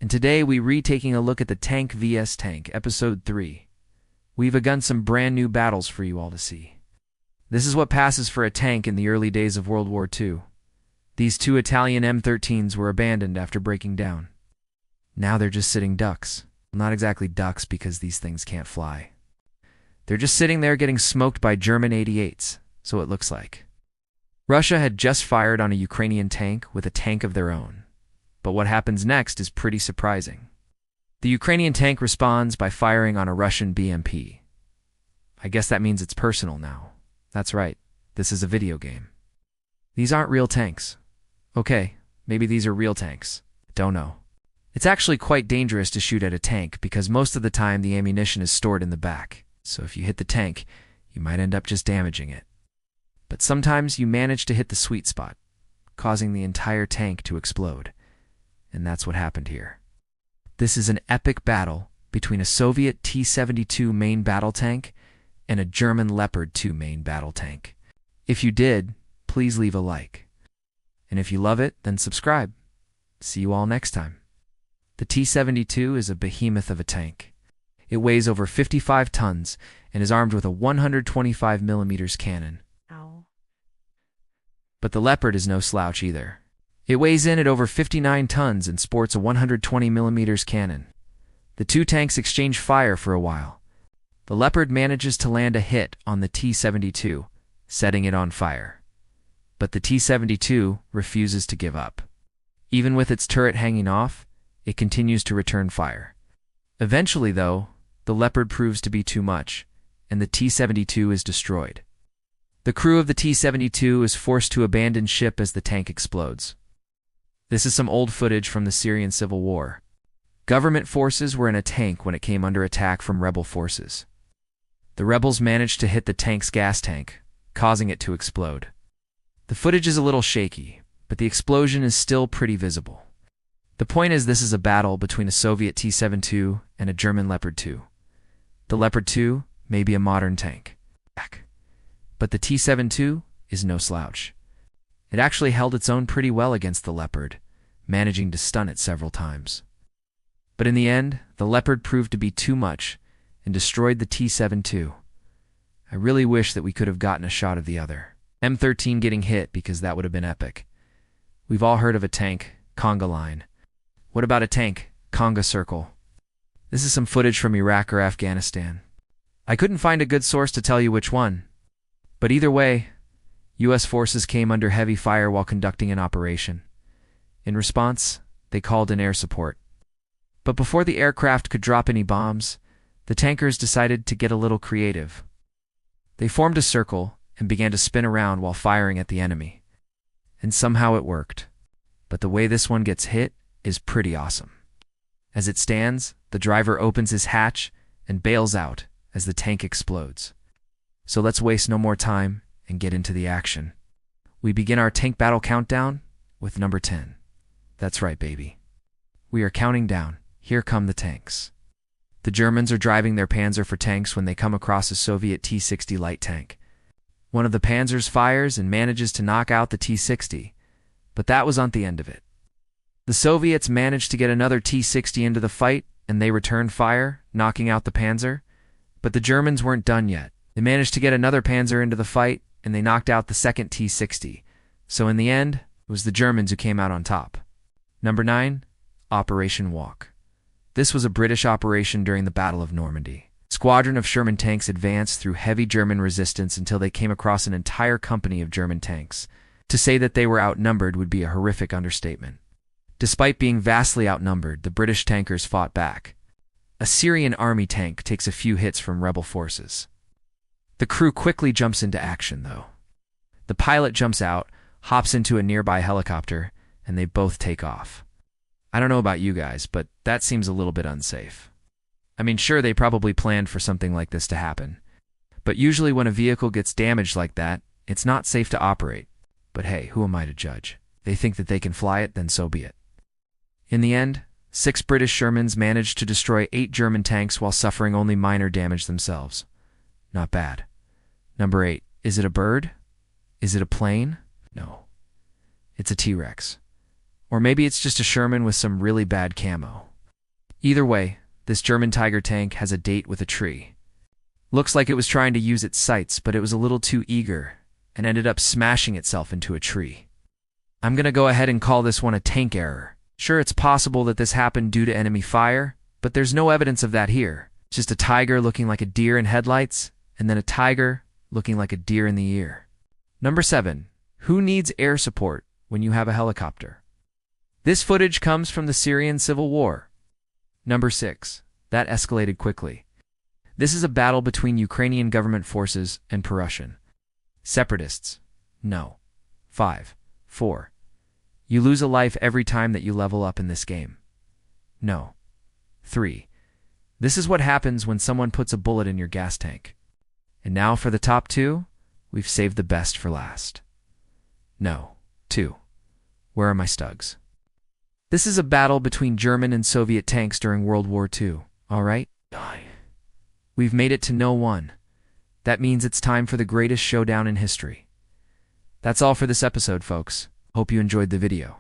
and today we retaking a look at the Tank vs Tank, Episode 3. We've begun some brand new battles for you all to see. This is what passes for a tank in the early days of World War II. These two Italian M13s were abandoned after breaking down. Now they're just sitting ducks. Well, not exactly ducks because these things can't fly. They're just sitting there getting smoked by German 88s, so it looks like. Russia had just fired on a Ukrainian tank with a tank of their own. But what happens next is pretty surprising. The Ukrainian tank responds by firing on a Russian BMP. I guess that means it's personal now. That's right, this is a video game. These aren't real tanks. Okay, maybe these are real tanks. Don't know. It's actually quite dangerous to shoot at a tank because most of the time the ammunition is stored in the back. So if you hit the tank, you might end up just damaging it. But sometimes you manage to hit the sweet spot, causing the entire tank to explode. And that's what happened here. This is an epic battle between a Soviet T-72 main battle tank and a German Leopard 2 main battle tank. If you did, please leave a like. And if you love it, then subscribe. See you all next time. The T-72 is a behemoth of a tank. It weighs over 55 tons and is armed with a 125mm cannon. Ow. But the Leopard is no slouch either. It weighs in at over 59 tons and sports a 120mm cannon. The two tanks exchange fire for a while. The Leopard manages to land a hit on the T-72, setting it on fire. But the T-72 refuses to give up. Even with its turret hanging off, it continues to return fire. Eventually, though, the Leopard proves to be too much, and the T-72 is destroyed. The crew of the T-72 is forced to abandon ship as the tank explodes. This is some old footage from the Syrian Civil War. Government forces were in a tank when it came under attack from rebel forces. The rebels managed to hit the tank's gas tank, causing it to explode. The footage is a little shaky, but the explosion is still pretty visible. The point is this is a battle between a Soviet T-72 and a German Leopard 2. The Leopard 2 may be a modern tank, but the T-72 is no slouch. It actually held its own pretty well against the Leopard, managing to stun it several times. But in the end, the Leopard proved to be too much and destroyed the T-72. I really wish that we could have gotten a shot of the other M13 getting hit because that would have been epic. We've all heard of a tank, conga line. What about a tank, conga circle? This is some footage from Iraq or Afghanistan. I couldn't find a good source to tell you which one. But either way, U.S. forces came under heavy fire while conducting an operation. In response, they called in air support. But before the aircraft could drop any bombs, the tankers decided to get a little creative. They formed a circle and began to spin around while firing at the enemy. And somehow it worked. But the way this one gets hit is pretty awesome. As it stands, the driver opens his hatch and bails out as the tank explodes. So let's waste no more time and get into the action. We begin our tank battle countdown with number 10. That's right, baby. We are counting down. Here come the tanks. The Germans are driving their Panzer for tanks when they come across a Soviet T-60 light tank. One of the Panzers fires and manages to knock out the T-60, but that wasn't the end of it. The Soviets managed to get another T-60 into the fight, and they returned fire, knocking out the Panzer. But the Germans weren't done yet. They managed to get another Panzer into the fight, and they knocked out the second T-60. So in the end, it was the Germans who came out on top. Number 9, Operation Walk. This was a British operation during the Battle of Normandy. A squadron of Sherman tanks advanced through heavy German resistance until they came across an entire company of German tanks. To say that they were outnumbered would be a horrific understatement. Despite being vastly outnumbered, the British tankers fought back. A Syrian army tank takes a few hits from rebel forces. The crew quickly jumps into action, though. The pilot jumps out, hops into a nearby helicopter, and they both take off. I don't know about you guys, but that seems a little bit unsafe. I mean, sure, they probably planned for something like this to happen. But usually when a vehicle gets damaged like that, it's not safe to operate. But hey, who am I to judge? They think that they can fly it, then so be it. In the end, 6 British Shermans managed to destroy 8 German tanks while suffering only minor damage themselves. Not bad. Number 8. Is it a bird? Is it a plane? No. It's a T-Rex. Or maybe it's just a Sherman with some really bad camo. Either way, this German Tiger tank has a date with a tree. Looks like it was trying to use its sights, but it was a little too eager and ended up smashing itself into a tree. I'm gonna go ahead and call this one a tank error. Sure, it's possible that this happened due to enemy fire, but there's no evidence of that here. It's just a tiger looking like a deer in headlights, and then a tiger looking like a deer in the ear. Number 7. Who needs air support when you have a helicopter? This footage comes from the Syrian civil war. Number 6. That escalated quickly. This is a battle between Ukrainian government forces and Prussian separatists. No. 5. 4. You lose a life every time that you level up in this game. No. 3. This is what happens when someone puts a bullet in your gas tank. And now for the top 2, we've saved the best for last. No. 2. Where are my stugs? This is a battle between German and Soviet tanks during World War II, alright? We've made it to No. 1. That means it's time for the greatest showdown in history. That's all for this episode, folks. Hope you enjoyed the video.